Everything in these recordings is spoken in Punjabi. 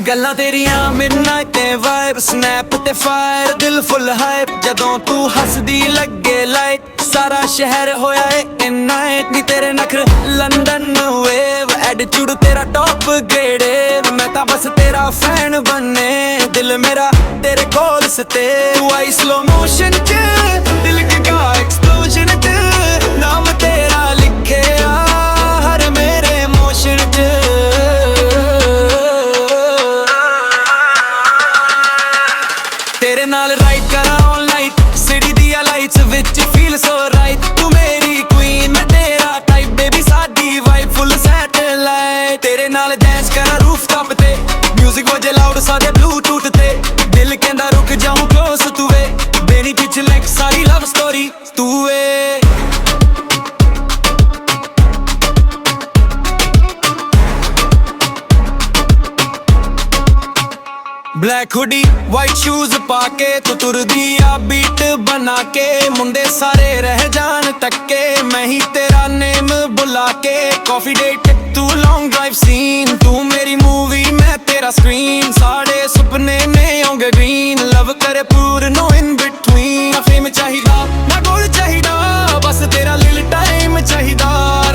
ਗੱਲਾਂ ਤੇਰੀਆਂ ਮਿਡਨਾਈਟ ਤੇ ਵਾਈਬ ਸਨੈਪ ਤੇ ਫਾਇਰ ਦਿਲ ਫੁੱਲ ਹਾਈਪ ਜਦੋਂ ਤੂੰ ਹੱਸਦੀ ਲੱਗੇ ਲਾਈਟ ਸਾਰਾ ਸ਼ਹਿਰ ਹੋਇਆ ਏ ਇਨ ਨਾਈਟ ਨੀ ਤੇਰੇ ਨਖਰ ਲੰਡਨ ਵੇਵ ਐਟੀਟਿਊਡ ਤੇਰਾ ਟੌਪ ਗ੍ਰੇਡ ਮੈਂ ਤਾਂ ਬਸ ਤੇਰਾ ਫੈਨ ਬਣਨੇ ਦਿਲ ਮੇਰਾ ਤੇਰੇ ਕੋਲ ਸਤੇ ਤੂੰ ਆਈ ਸਲੋ ਮੋਸ਼ਨ ਚ ਦਿਲ ਕਾ ਐਕਸਪਲੋਜਨ ਚ ਨਾਮ ਤੇਰਾ ਲਿਖਿਆ ਹਰ ਮੇਰੇ ਇਮੋਸ਼ਨ ਚ ਤੇਰੇ ਨਾਲ ਰਾਈਡ ਕਰਾਂ ਆਲ ਨਾਈਟ ਸਿਟੀ ਦੀਆਂ ਲਾਈਟਸ ਵਿੱਚ ਫੀਲ ਸੋ ਰਾਈਟ ਤੂੰ ਮੇਰੀ ਕੁਈਨ ਮੈਂ ਤੇਰਾ ਟਾਈਪ ਬੇਬੀ ਸਾਡੀ ਵਾਈਬ ਫੁੱਲ ਸੈਟੇਲਾਈਟ ਤੇਰੇ ਨਾਲ ਡਾਂਸ ਕਰਾਂ ਰੂਫ ਟਾਪ ਤੇ ਮਿਊਜ਼ਿਕ ਵਜੇ ਲਾਊਡ ਸਾਡੇ ਬਲੂਟੂਥ ਤੇ ਦਿਲ ਕਹਿੰਦਾ ਰੁਕ ਜਾਊਂ ਕਲੋਸ ਤੂੰ ਵੇ ਬੇਨੀ ਪਿੱਛੇ ਲਾਈਕ ਸਾਰੀ ਲਵ ਸਟੋਰੀ ਤੂੰ ਵੇ ब्लैक हुडी वाइट शूज पाके तू तुरदी आ बीट बना के मुंडे सारे रह जान तक्के मैं ही तेरा नेम बुला के कॉफी डेट तू लॉन्ग ड्राइव सीन तू मेरी मूवी मैं तेरा स्क्रीन साढ़े सुपने ने होंगे ग्रीन लव करे पूर नो इन बिटवीन फेम चाहिदा ना गोल चाहिदा बस तेरा लिल टाइम चाहिदा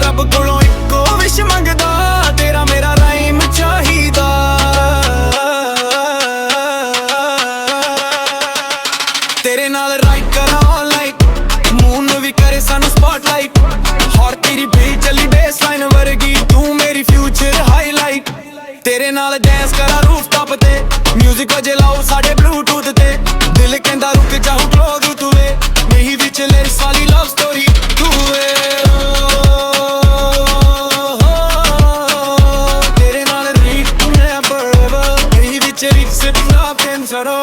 रब कोलों इको विश मंगदा तेरा मेरा राइम चाहिदा तेरे नाल राइड करा ऑल नाइट मून भी करे सानू स्पॉटलाइट हॉर तेरी बीट चली बेस लाइन वर्गी तू मेरी फ्यूचर हाईलाइट तेरे नाल डांस करा रूफ टॉप ते म्यूजिक वजे लाओ साडे ब्लूटूथ ते दिल कहंदा रुक जाऊं क्लोज तू वे नहीं विच लिरिक्स वाली लव स्टोरी तू वे तेरे नाल रीड तू नेवर एवर नहीं विच रिक्स ना कैंसरो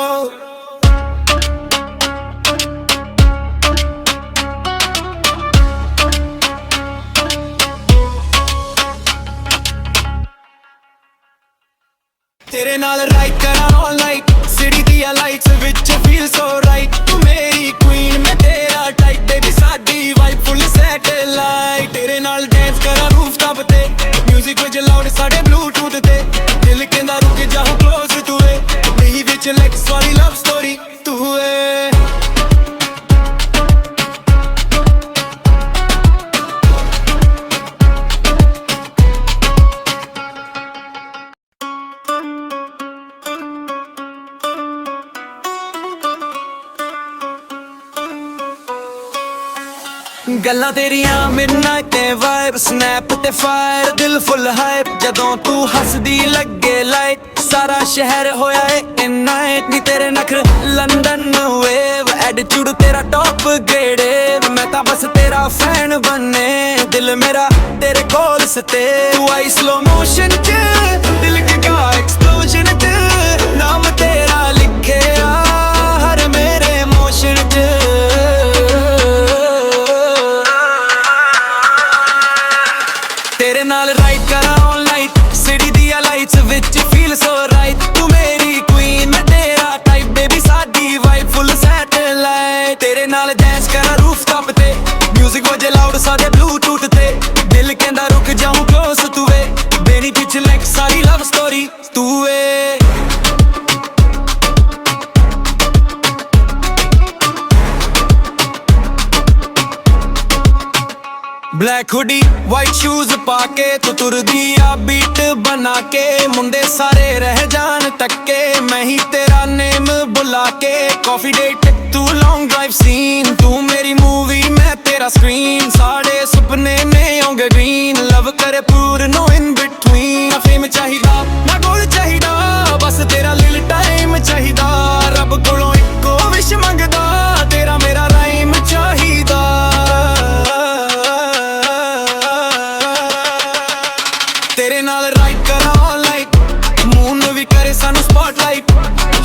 तेरे नाल राइड करा ऑल नाइट सिटी दिया lights which feel so right तू मेरी क्वीन मैं तेरा टाइप बेबी साडी वाइब फुल सैटेलाइट तेरे नाल डांस करा रूफ टॉप ते म्यूजिक विच लाउड साडे ब्लूटूथ ते दिल कहंदा रुक जाऊं क्लोज तू वे नहीं which like sorry love story तू वे ਗੱਲਾਂ ਤੇਰੀਆਂ ਮਿਡਨਾਈਟ ਤੇ ਵਾਈਬ ਸਨੈਪ ਤੇ ਫਾਇਰ ਦਿਲ ਫੁੱਲ ਹਾਈਪ ਜਦੋਂ ਤੂੰ ਹੱਸਦੀ ਲੱਗੇ ਲਾਈਟ ਸਾਰਾ ਸ਼ਹਿਰ ਹੋਇਆ ਏ ਇਨ ਨਾਈਟ ਨੀ ਤੇਰੇ ਨਖਰ ਲੰਡਨ ਵੇਵ ਐਟੀਟਿਊਡ ਤੇਰਾ ਟੌਪ ਗ੍ਰੇਡ ਮੈਂ ਤਾਂ ਬਸ ਤੇਰਾ ਫੈਨ ਬਣਨੇ ਦਿਲ ਮੇਰਾ ਤੇਰੇ ਕੋਲ ਸਤੇ ਤੂੰ ਆਈ ਸਲੋ ਮੋਸ਼ਨ ਚ ਦਿਲ ਕਾ ਐਕਸਪਲੋਜਨ ਚ ਨਾਮ ਤੇਰਾ ਲਿਖਿਆ ਹਰ ਮੇਰੇ ਇਮੋਸ਼ਨ ਚ तेरे नाल राइड करा ऑल नाइट सिटी दिया lights which feel so right तू मेरी क्वीन मैं तेरा टाइप बेबी साडी वाइब फुल सैटेलाइट तेरे नाल डांस करा रूफ टॉप ते म्यूजिक वजे लाउड साडे ब्लूटूथ ते दिल कहंदा रुक जाऊं क्लोज तू वे बेनी पिछ लाइक सारी लव स्टोरी तू वे ब्लैक हुडी वाइट शूज पाके तू तुरदी आ बीट बना के मुंडे सारे रह जान तक्के मैं ही तेरा नेम बुला के कॉफी डेट तू लॉन्ग ड्राइव सीन तू मेरी मूवी मैं तेरा स्क्रीन साढ़े सुपने ने होंगे ग्रीन लव करे पूर नो इन बिटवीन फेम चाहिदा ना गोल चाहिदा बस तेरा लिल टाइम चाहिदा रब कोलों इको विश मंगदा तेरा मेरा राइम चाहिदा तेरे नाल राइड करा ऑल नाइट मून भी करे सानू स्पॉटलाइट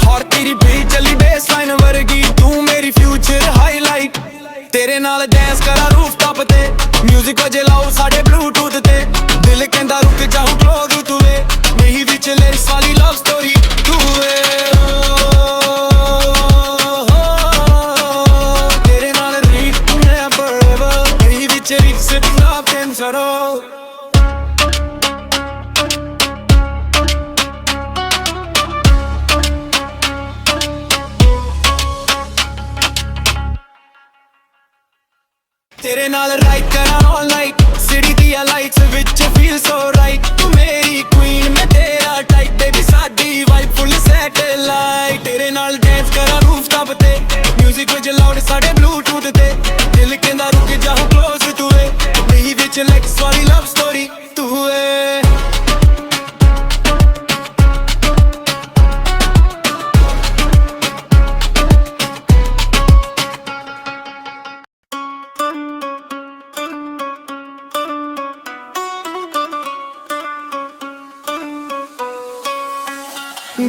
हॉर तेरी बीट चली बेस लाइन वर्गी तू मेरी फ्यूचर हाईलाइट तेरे नाल डांस करा रूफ टॉप ते म्यूजिक वजे लाओ साडे ब्लूटूथ ते दिल कहंदा रुक जाऊं क्लोज तू वे नहीं विच लिरिक्स वाली लव स्टोरी तू वे तेरे नाल रीड तू नेवर एवर नहीं विच रिक्स ना कैंसरो तेरे नाल राइड करा ऑल नाइट सिटी दिया lights which feel so right तू मेरी क्वीन मैं तेरा टाइप बेबी साडी वाइब फुल सैटेलाइट तेरे नाल डांस करा रूफटॉप ते म्यूजिक विच लाउड साडे ब्लूटूथ ते दिल कहंदा रुक जाऊं क्लोज तू ए नहीं विच लेक्स वाली लव स्टोरी तू ए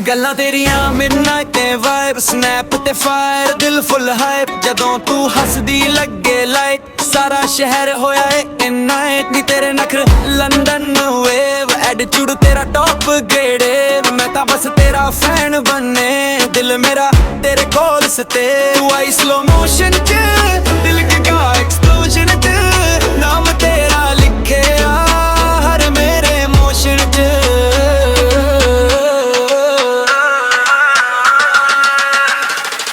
ਗੱਲਾਂ ਤੇਰੀਆਂ ਮਿਡਨਾਈਟ ਤੇ ਵਾਈਬ ਸਨੈਪ ਤੇ ਫਾਇਰ ਦਿਲ ਫੁੱਲ ਹਾਈਪ ਜਦੋਂ ਤੂੰ ਹੱਸਦੀ ਲੱਗੇ ਲਾਈਟ ਸਾਰਾ ਸ਼ਹਿਰ ਹੋਇਆ ਏ ਇਨ ਨਾਈਟ ਨੀ ਤੇਰੇ ਨਖਰ ਲੰਡਨ ਵੇਵ ਐਟੀਟਿਊਡ ਤੇਰਾ ਟੌਪ ਗ੍ਰੇਡ ਮੈਂ ਤਾਂ ਬਸ ਤੇਰਾ ਫੈਨ ਬਣੇ ਦਿਲ ਮੇਰਾ ਤੇਰੇ ਕੋਲ ਸਤੇ ਤੂੰ ਆਈ ਸਲੋ ਮੋਸ਼ਨ ਚ ਦਿਲ ਕਾ ਐਕਸਪਲੋਜਨ ਚ ਨਾਮ ਤੇਰਾ ਲਿਖਿਆ ਹਰ ਮੇਰੇ ਇਮੋਸ਼ਨ ਚ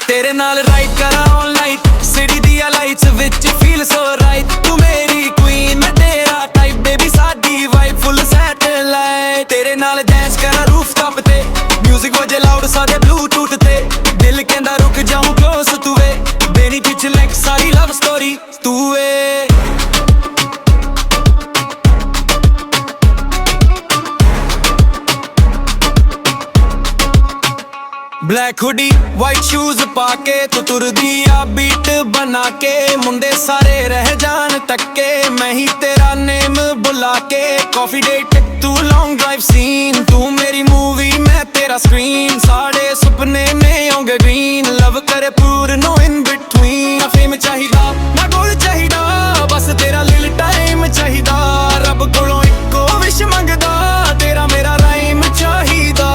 तेरे नाल राइड करा ऑल नाइट सिटी दिया lights which feel so right तू मेरी क्वीन मैं तेरा टाइप बेबी साडी वाइब फुल सैटेलाइट तेरे नाल डांस करा रूफटॉप ते म्यूजिक वजे लाउड साडे ब्लूटूथ ते दिल कहंदा रुक जाऊं क्लोज तू वे मेरी पीछे लाइक सारी लव स्टोरी तू वे ब्लैक हुडी वाइट शूज पाके तू तुरदी आ बीट बना के मुंडे सारे रह जान तक्के मैं ही तेरा नेम बुला के कॉफी डेट तू लॉन्ग ड्राइव सीन तू मेरी मूवी मैं तेरा स्क्रीन साढ़े सुपने ने होंगे ग्रीन लव करे पूर नो इन बिटवीन ना फेम चाहिदा ना गोल चाहिदा बस तेरा लिल टाइम चाहिदा रब कोलों इक्को विश मंगदा तेरा मेरा राइम चाहिदा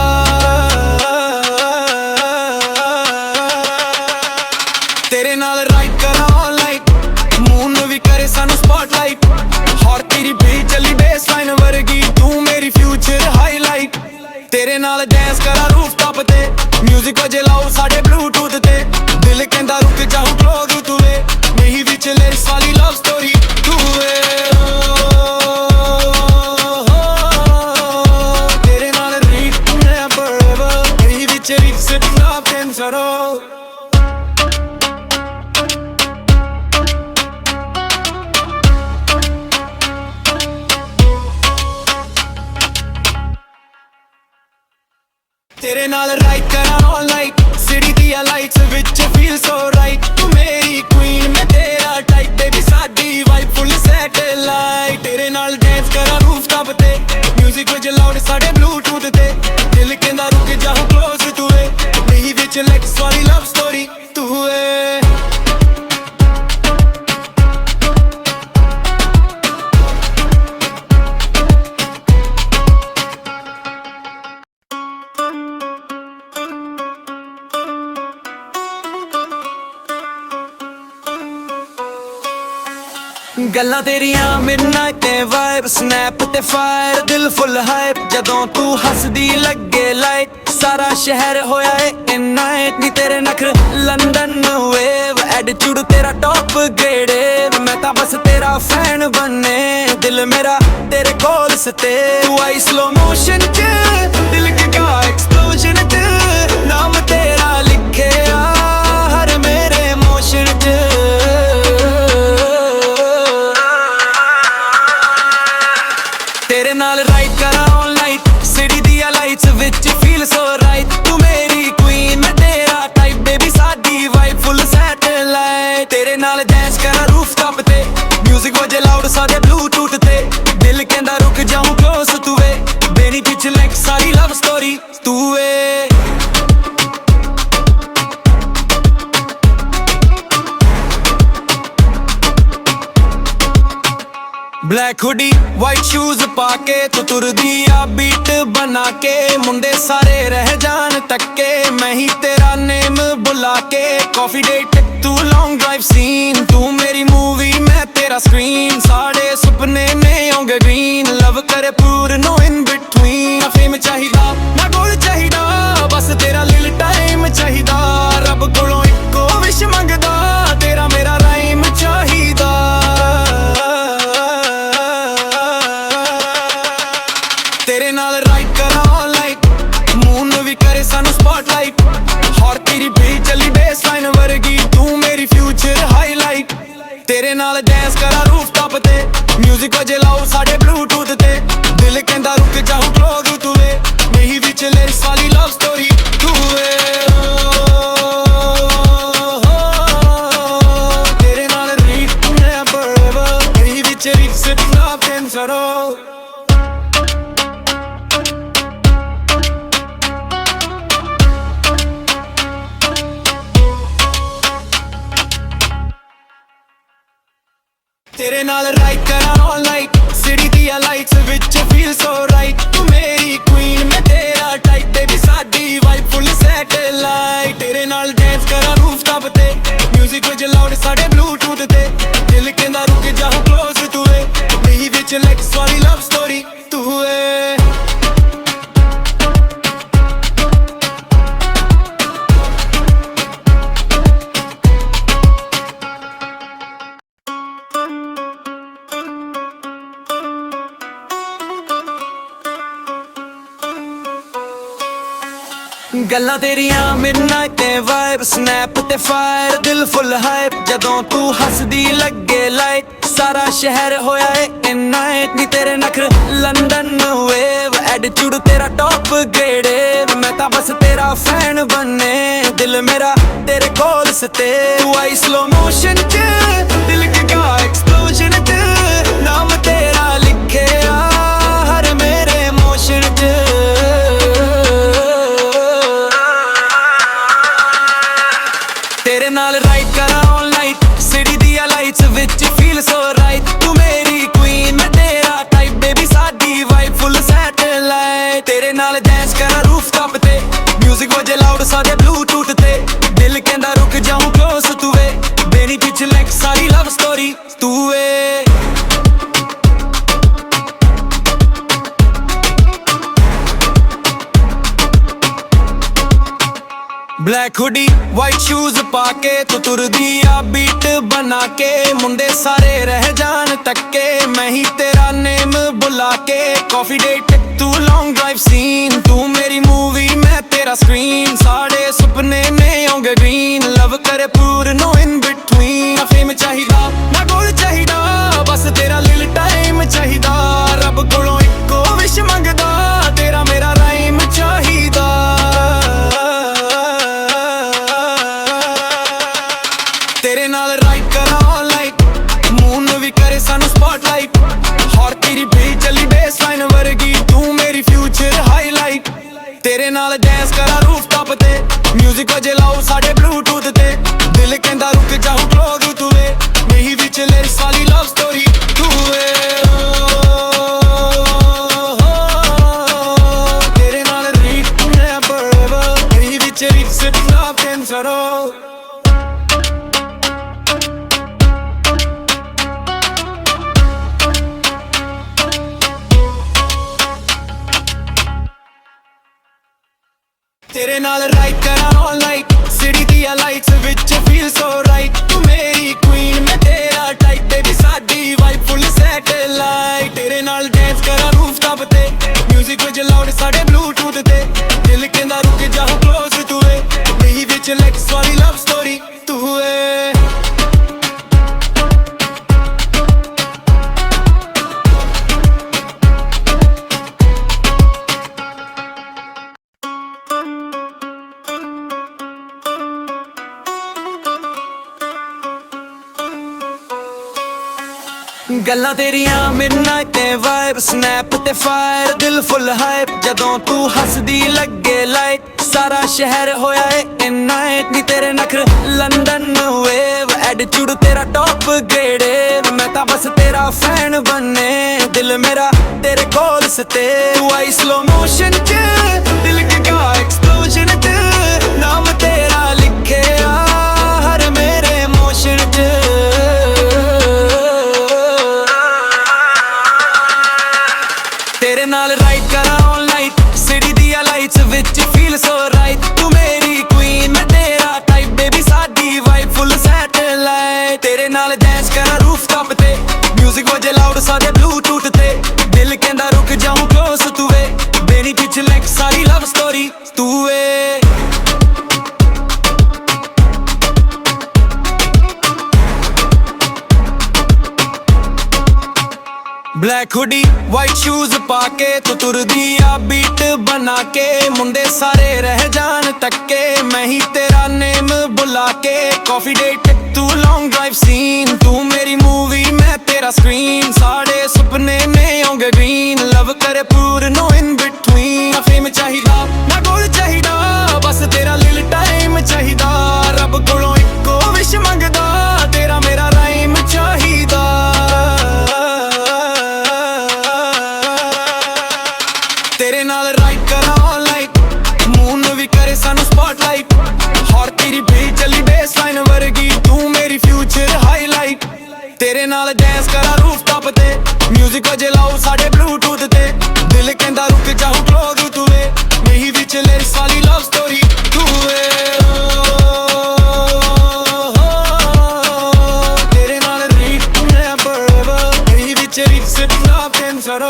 तेरे नाल राइड करा ऑल नाइट मून भी करे सानू स्पॉटलाइट हॉर तेरी बीट चली बेसलाइन वर्गी तू मेरी फ्यूचर हाईलाइट तेरे नाल डांस करा रूफटॉप ते म्यूजिक वजे लाओ साडे ब्लूटूथ ते दिल कहंदा रुक जाऊं क्लोज तू वे नहीं विच लिरिक्स वाली लव स्टोरी तू वे तेरे नाल रीड मैं forever नहीं विच रिक्स लव एंड सरो तेरे नाल राइड करा ऑल नाइट सिटी दिया lights which feel so right तू मेरी क्वीन मैं तेरा टाइप बेबी साडी वाइब फुल सैटेलाइट तेरे नाल डांस करा रूफटॉप ते म्यूजिक विच लाउड साडे ब्लूटूथ ते दिल कहंदा रुक जाऊं क्लोज तू ए नहीं विच लेक्स वाली लव स्टोरी तू ए ਗੱਲਾਂ ਤੇਰੀਆਂ ਮਿਡਨਾਈਟ ਤੇ ਵਾਈਬ ਸਨੈਪ ਤੇ ਫਾਇਰ ਦਿਲ ਫੁੱਲ ਹਾਈਪ ਜਦੋਂ ਤੂੰ ਹੱਸਦੀ ਲੱਗੇ ਲਾਈਟ ਸਾਰਾ ਸ਼ਹਿਰ ਹੋਇਆ ਏ ਇਨ ਨਾਈਟ ਨੀ ਤੇਰੇ ਨਖਰ ਲੰਡਨ ਵੇਵ ਐਟੀਟਿਊਡ ਤੇਰਾ ਟੌਪ ਗ੍ਰੇਡ ਮੈਂ ਤਾਂ ਬਸ ਤੇਰਾ ਫੈਨ ਬਣੇ ਦਿਲ ਮੇਰਾ ਤੇਰੇ ਕੋਲ ਸਤੇ ਤੂੰ ਆਈ ਸਲੋ ਮੋਸ਼ਨ ਚ ਦਿਲ ਕਾ ਐਕਸਪਲੋਜਨ ਚ ਨਾਮ ਤੇਰਾ ਲਿਖਿਆ ਹਰ ਮੇਰੇ ਇਮੋਸ਼ਨ ਚ तेरे नाल राइड करा ऑल नाइट सिटी दिया lights which feel so right तू मेरी क्वीन मैं तेरा टाइप बेबी साडी वाइब फुल सैटेलाइट तेरे नाल डांस करा रूफटॉप ते म्यूजिक वजे लाउड साडे ब्लूटूथ ते दिल कहंदा रुक जाऊं क्लोज तू वे मेरी पीछे लाइक सारी लव स्टोरी तू वे ब्लैक हुडी वाइट शूज पाके तू तुरदी आ बीट बना के मुंडे सारे रह जान तक्के मैं ही तेरा नेम बुला के कॉफी डेट तू लॉन्ग ड्राइव सीन तू मेरी मूवी मैं तेरा स्क्रीन साढ़े सुपने ने होंगे ग्रीन लव करे पूर नो इन बिटवीन ना फेम चाहिदा ना गोल चाहिदा बस तेरा लिल टाइम चाहिदा रब कोलों इक्को विश मंगदा तेरा मेरा राइम चाहिदा ਤੇਰੇ ਨਾਲ ਡੈਂਸ ਕਰਾਂ ਰੂਫਟਾਪ ਤੇ ਮਿਊਜ਼ਿਕ ਵਜੇ ਲਾਓ ਸਾਡੇ ਬਲੂਟੂਥ ਤੇ ਦਿਲ ਕਹਿੰਦਾ ਰੁਕ ਜਾਊ ਕਲੋਜ਼ ਤੂੰ ਵੇ ਨਹੀਂ ਵਿੱਚ ਲਿਰਿਕਸ ਵਾਲੀ ਲਵ ਸਟੋਰੀ ਤੂੰ ਵੇ ਤੇਰੇ ਨਾਲ ਰੀਤ ਨੈਵਰ ਐਵਰ ਨਹੀਂ ਵਿੱਚ ਰਿਕਸ ਨਾ ਪੈਂਸਰੋ ਤੇਰੇ ਨਾਲ ਰਾਈਡ ਕਰਾਂ ਆਲ ਨਾਈਟ ਸਿਟੀ ਦੀਆਂ ਲਾਈਟਸ ਵਿੱਚ ਫੀਲ ਸੋ ਰਾਈਟ ਤੂੰ ਮੇਰੀ ਕੁਈਨ ਮੈਂ ਤੇਰਾ ਟਾਈਪ ਬੇਬੀ ਸਾਡੀ ਵਾਈਬ ਫੁੱਲ ਸੈਟੇਲਾਈਟ ਤੇਰੇ ਨਾਲ ਡੈਂਸ ਕਰਾਂ ਰੂਫਟਾਪ ਤੇ ਮਿਊਜ਼ਿਕ ਵਿੱਚ ਲਾਊਡ ਸਾਡੇ ਬਲੂਟੂਥ ਤੇ ਦਿਲ ਕਹਿੰਦਾ ਰੁਕ ਜਾਊ ਕਲੋਜ਼ ਤੂੰ ਵੇ ਨਹੀਂ ਵਿੱਚ ਲਿਰਿਕਸ ਵਾਲੀ ਲਵ ਸਟੋਰੀ ਤੂੰ ਵੇ ਗੱਲਾਂ ਤੇਰੀਆਂ ਮਿਡਨਾਈਟ ਤੇ ਵਾਈਬ ਸਨੈਪ ਤੇ ਫਾਇਰ ਦਿਲ ਫੁੱਲ ਹਾਈਪ ਜਦੋਂ ਤੂੰ ਹੱਸਦੀ ਲੱਗੇ ਲਾਈਟ ਸਾਰਾ ਸ਼ਹਿਰ ਹੋਇਆ ਏ ਇਨ ਨਾਈਟ ਨੀ ਤੇਰੇ ਨਖਰ ਲੰਡਨ ਵੇਵ ਐਟੀਟਿਊਡ ਤੇਰਾ ਟੌਪ ਗ੍ਰੇਡ ਮੈਂ ਤਾਂ ਬਸ ਤੇਰਾ ਫੈਨ ਬਣੇ ਦਿਲ ਮੇਰਾ ਤੇਰੇ ਕੋਲ ਸਤੇ ਤੂੰ ਆਈ ਸਲੋ ਮੋਸ਼ਨ ਚ ਦਿਲ ਕਾ ਐਕਸਪਲੋਜਨ ਚ ਨਾਮ ਤੇਰਾ ਲਿਖਿਆ ਹਰ ਮੇਰੇ ਮੋਸ਼ਨ ਚ ਤੇਰੇ ਨਾਲ ਰਾਈਡ ਕਰਾਂ ਆਲ ਨਾਈਟ ਸਿਟੀ ਦੀਆਂ ਲਾਈਟਸ ਵਿੱਚ ਫੀਲ ਸੋ ਰਾਈਟ ਤੂੰ ਮੇਰੀ ਕੁਈਨ ਮੈਂ ਤੇਰਾ ਟਾਈਪ ਬੇਬੀ ਸਾਡੀ ਵਾਈਬ ਫੁੱਲ ਸੈਟੇਲਾਈਟ ਤੇਰੇ ਨਾਲ ਡੈਂਸ ਕਰਾਂ ਰੂਫਟਾਪ ਤੇ ਮਿਊਜ਼ਿਕ ਵਜੇ ਲਾਊਡ ਸਾਡੇ ਬਲੂਟੂਥ ਤੇ ਦਿਲ ਕਹਿੰਦਾ ਰੁਕ ਜਾਊ ਕਲੋਜ਼ ਤੂੰ ਵੇ ਮੇਰੀ ਪਿੱਛੇ ਲਾਈਕ ਸਾਰੀ ਲਵ ਸਟੋਰੀ ਤੂੰ ਵੇ ਬਲੈਕ ਹੁਡੀ ਵਾਈਟ ਸ਼ੂਜ਼ ਪਾ ਕੇ ਤੂੰ ਤੁਰਦੀ ਆ ਬੀਟ ਬਣਾ ਕੇ ਮੁੰਡੇ ਸਾਰੇ ਰਹਿ ਜਾਣ ਤੱਕੇ ਮੈਂ ਹੀ ਤੇਰਾ ਨੇਮ ਬੁਲਾ ਕੇ ਕਾਫੀ ਡੇਟ ਤੂੰ ਲੌਂਗ ਡਰਾਈਵ ਸੀਨ ਤੂੰ ਮੇਰੀ ਮੂਵੀ ਮੈਂ ਤੇਰਾ ਸਕਰੀਨ ਸਾਡੇ ਸੁਪਨੇ ਨੇ ਆਉਂਗੇ ਗ੍ਰੀਨ ਲਵ ਕਰੇ ਪੂਰ ਨੋ ਇਨ ਬਿਟਵੀਨ ਨਾ ਫੇਮ ਚਾਹੀਦਾ ਨਾ ਗੋਲ ਚਾਹੀਦਾ ਬਸ ਤੇਰਾ ਲਿਲ ਟਾਈਮ ਚਾਹੀਦਾ ਰੱਬ ਕੋਲੋਂ ਇੱਕੋ ਵਿਸ਼ ਮੰਗਦਾ ਤੇਰਾ ਮੇਰਾ ਰਾਈਮ ਚਾਹੀਦਾ ਤੇਰੇ ਨਾਲ ਰਾਈਡ ਕਰਾਂ ਆਲ ਨਾਈਟ ਮੂਨ ਵੀ ਕਰੇ ਸਾਨੂੰ ਸਪੌਟਲਾਈਟ ਹੌਟ ਤੇਰੀ ਬੀਟ ਚੱਲੀ ਬੇਸਲਾਈਨ ਵਰਗੀ ਤੂੰ ਮੇਰੀ ਫਿਊਚਰ ਹਾਈਲਾਈਟ ਤੇਰੇ ਨਾਲ ਡੈਂਸ ਕਰਾਂ ਰੂਫਟਾਪ ਤੇ ਮਿਊਜ਼ਿਕ ਵਜੇ ਲਾਓ ਸਾਡੇ ਬਲੂਟੂਥ ਤੇ ਦਿਲ ਕਹਿੰਦਾ ਰੁਕ ਜਾਊ ਕਲੋਜ਼ ਤੂੰ ਵੇ ਨਹੀਂ ਵਿੱਚ ਲਿਰਿਕਸ ਵਾਲੀ ਲਵ ਸਟੋਰੀ ਤੂੰ ਵੇ ਤੇਰੇ ਨਾਲ ਰੀਤ ਨੈਵਰ ਐਵਰ ਨਹੀਂ ਵਿੱਚ ਰਿਕਸ ਨਾ ਪੈਂਸਰੋ ਤੇਰੇ ਨਾਲ ਰਾਈਡ ਕਰਾਂ ਆਲ ਨਾਈਟ ਸਿਟੀ ਦੀਆਂ ਲਾਈਟਸ ਵਿੱਚ ਫੀਲ ਸੋ ਰਾਈਟ ਤੂੰ ਮੇਰੀ ਕੁਈਨ ਮੈਂ ਤੇਰਾ ਟਾਈਪ ਬੇਬੀ ਸਾਡੀ ਵਾਈਬ ਫੁੱਲ ਸੈਟੇਲਾਈਟ ਤੇਰੇ ਨਾਲ ਡੈਂਸ ਕਰਾਂ ਰੂਫਟਾਪ ਤੇ ਮਿਊਜ਼ਿਕ ਵਿੱਚ ਲਾਊਡ ਸਾਡੇ ਬਲੂਟੂਥ ਤੇ ਦਿਲ ਕਹਿੰਦਾ ਰੁਕ ਜਾਊ ਕਲੋਜ਼ ਤੂੰ ਵੇ ਨਹੀਂ ਵਿੱਚ ਲਿਰਿਕਸ ਵਾਲੀ ਲਵ ਸਟੋਰੀ ਤੂੰ ਵੇ ਗੱਲਾਂ ਤੇਰੀਆਂ ਮਿਡਨਾਈਟ ਤੇ ਵਾਈਬ ਸਨੈਪ ਤੇ ਫਾਇਰ ਦਿਲ ਫੁੱਲ ਹਾਈਪ ਜਦੋਂ ਤੂੰ ਹੱਸਦੀ ਲੱਗੇ ਲਾਈਟ ਸਾਰਾ ਸ਼ਹਿਰ ਹੋਇਆ ਏ ਇਨ ਨਾਈਟ ਨੀ ਤੇਰੇ ਨਖਰ ਲੰਡਨ ਵੇਵ ਐਟੀਟਿਊਡ ਤੇਰਾ ਟੌਪ ਗ੍ਰੇਡ ਮੈਂ ਤਾਂ ਬਸ ਤੇਰਾ ਫੈਨ ਬਣੇ ਦਿਲ ਮੇਰਾ ਤੇਰੇ ਕੋਲ ਸਤੇ ਤੂੰ ਆਈ ਸਲੋ ਮੋਸ਼ਨ ਚ ਦਿਲ ਕਾ ਐਕਸਪਲੋਜਨ ਚ ਨਾਮ ਤੇਰਾ ਲਿਖਿਆ ਹਰ ਮੇਰੇ ਮੋਸ਼ਨ ਚ ਤੇਰੇ ਨਾਲ ਰਾਈਡ ਕਰਾਂ ਆਲ ਨਾਈਟ ਸਿਟੀ ਦੀਆਂ ਲਾਈਟਸ ਵਿੱਚ ਫੀਲ ਸੋ ਰਾਈਟ ਤੂੰ ਮੇਰੀ ਕੁਈਨ ਮੈਂ ਤੇਰਾ ਟਾਈਪ ਬੇਬੀ ਸਾਡੀ ਵਾਈਬ ਫੁੱਲ ਸੈਟੇਲਾਈਟ ਤੇਰੇ ਨਾਲ ਡੈਂਸ ਕਰਾਂ ਰੂਫਟਾਪ ਤੇ ਮਿਊਜ਼ਿਕ ਵਜੇ ਲਾਊਡ ਸਾਡੇ ਬਲੂਟੂਥ ਤੇ ਦਿਲ ਕਹਿੰਦਾ ਰੁਕ ਜਾਊ ਕਲੋਜ਼ ਤੂੰ ਵੇ ਮੇਰੀ ਪਿੱਛੇ ਲਾਈਕ ਸਾਰੀ ਲਵ ਸਟੋਰੀ ਤੂੰ ਵੇ ਬਲੈਕ ਹੁਡੀ ਵਾਈਟ ਸ਼ੂਜ਼ ਪਾ ਕੇ ਤੂੰ ਤੁਰਦੀ ਆ ਬੀਟ ਬਣਾ ਕੇ ਮੁੰਡੇ ਸਾਰੇ ਰਹਿ ਜਾਣ ਤੱਕੇ ਮੈਂ ਹੀ ਤੇਰਾ ਨੇਮ ਬੁਲਾ ਕੇ ਕਾਫੀ ਡੇਟ ਤੂੰ ਲੌਂਗ ਡਰਾਈਵ ਸੀਨ ਤੂੰ ਮੇਰੀ ਮੂਵੀ ਮੈਂ ਤੇਰਾ ਸਕਰੀਨ ਸਾਡੇ ਸੁਪਨੇ ਨੇ ਹੋਂਗੇ ਗ੍ਰੀਨ ਲਵ ਕਰੇ ਪੂਰ ਨੋ ਇਨ ਬਿਟਵੀਨ ਨਾ ਫੇਮ ਚਾਹੀਦਾ ਨਾ ਗੋਲ ਚਾਹੀਦਾ ਬਸ ਤੇਰਾ ਲਿਲ ਟਾਈਮ ਚਾਹੀਦਾ ਰੱਬ ਕੋਲੋਂ ਇੱਕੋ ਵਿਸ਼ ਮੰਗਦਾ ਤੇਰਾ ਮੇਰਾ ਰਾਈਮ ਚਾਹੀਦਾ ਤੇਰੇ ਨਾਲ ਰਾਈਡ ਕਰਾਂ ਆਨਲਾਈਨ ਮੂਨ ਵੀ ਕਰੇ ਸਾਨੂੰ ਸਪੌਟਲਾਈਟ ਹੌਰ ਤੇਰੀ ਬੀਟ ਚੱਲੀ ਬੇਸਲਾਈਨ ਵਰਗੀ ਤੂੰ ਮੇਰੀ ਫਿਊਚਰ ਹਾਈਲਾਈਟ ਤੇਰੇ ਨਾਲ ਡੈਂਸ ਕਰਾਂ ਰੂਫਟਾਪ ਤੇ ਮਿਊਜ਼ਿਕ ਵਜੇ ਲਾਓ ਸਾਡੇ ਬਲੂਟੂਥ ਤੇ ਦਿਲ ਕਹਿੰਦਾ ਰੁਕ ਜਾਊ ਕਲੋਜ਼ ਤੂੰ ਵੇ ਨਹੀਂ ਵਿੱਚ ਲਿਰਿਕਸ ਵਾਲੀ ਲਵ ਸਟੋਰੀ ਤੂੰ ਵੇ ਤੇਰੇ ਨਾਲ ਰੀਡ ਮੈਂ ਫੋਰਐਵਰ ਨਹੀਂ ਵਿੱਚ ਰਿਕਸ ਨਾ ਕੈਂਸਰ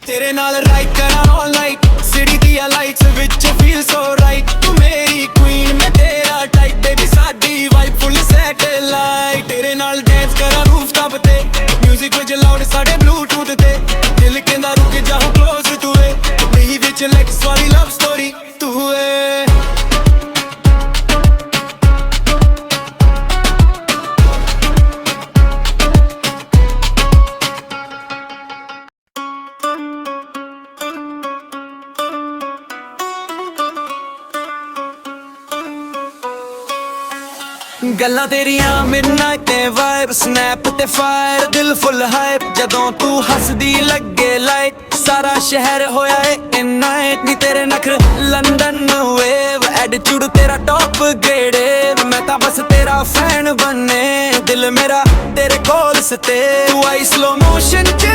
ਤੇਰੇ ਨਾਲ ਰਾਈਡ ਕਰਾਂ ਆਨਲਾਈਨ ਸਿਟੀ ਦੀਆਂ ਲਾਈਟਸ ਵਿੱਚ ਫੀਲ ਸੋ ਰਾਈਟ ਤੂੰ ਮੇਰੀ ਕੁਈਨ ਮੈਂ ਤੇਰਾ ਟਾਈਪ ਬੇਬੀ ਸਾਡੀ ਵਾਈਬ ਫੁੱਲ ਸੈਟੇਲਾਈਟ ਤੇਰੇ ਨਾਲ ਡੈਂਸ ਕਰਾਂ ਰੂਫਟਾਪ ਤੇ ਮਿਊਜ਼ਿਕ ਵਿੱਚ ਲਾਊਡ ਸਾਡੇ ਬਲੂਟੂਥ ਤੇ ਦਿਲ ਕਹਿੰਦਾ ਰੁਕ ਜਾਊ ਕਲੋਜ਼ ਤੂੰ ਵੇ ਨਹੀਂ ਵਿੱਚ ਲਿਰਿਕਸ ਵਾਲੀ ਲਵ ਸਟੋਰੀ ਤੂੰ ਵੇ ਗੱਲਾਂ ਤੇਰੀਆਂ ਮਿਡਨਾਈਟ ਤੇ ਵਾਈਬ ਸਨੈਪ ਤੇ ਫਾਇਰ ਦਿਲ ਫੁੱਲ ਹਾਈਪ ਜਦੋਂ ਤੂੰ ਹੱਸਦੀ ਲੱਗੇ ਲਾਈਟ ਸਾਰਾ ਸ਼ਹਿਰ ਹੋਇਆ ਏ ਇਨ ਨਾਈਟ ਨੀ ਤੇਰੇ ਨਖਰ ਲੰਡਨ ਵੇਵ ਐਟੀਟਿਊਡ ਤੇਰਾ ਟੌਪ ਗ੍ਰੇਡ ਮੈਂ ਤਾਂ ਬਸ ਤੇਰਾ ਫੈਨ ਬਣੇ ਦਿਲ ਮੇਰਾ ਤੇਰੇ ਕੋਲ ਸਤੇ ਤੂੰ ਆਈ ਸਲੋ ਮੋਸ਼ਨ ਚ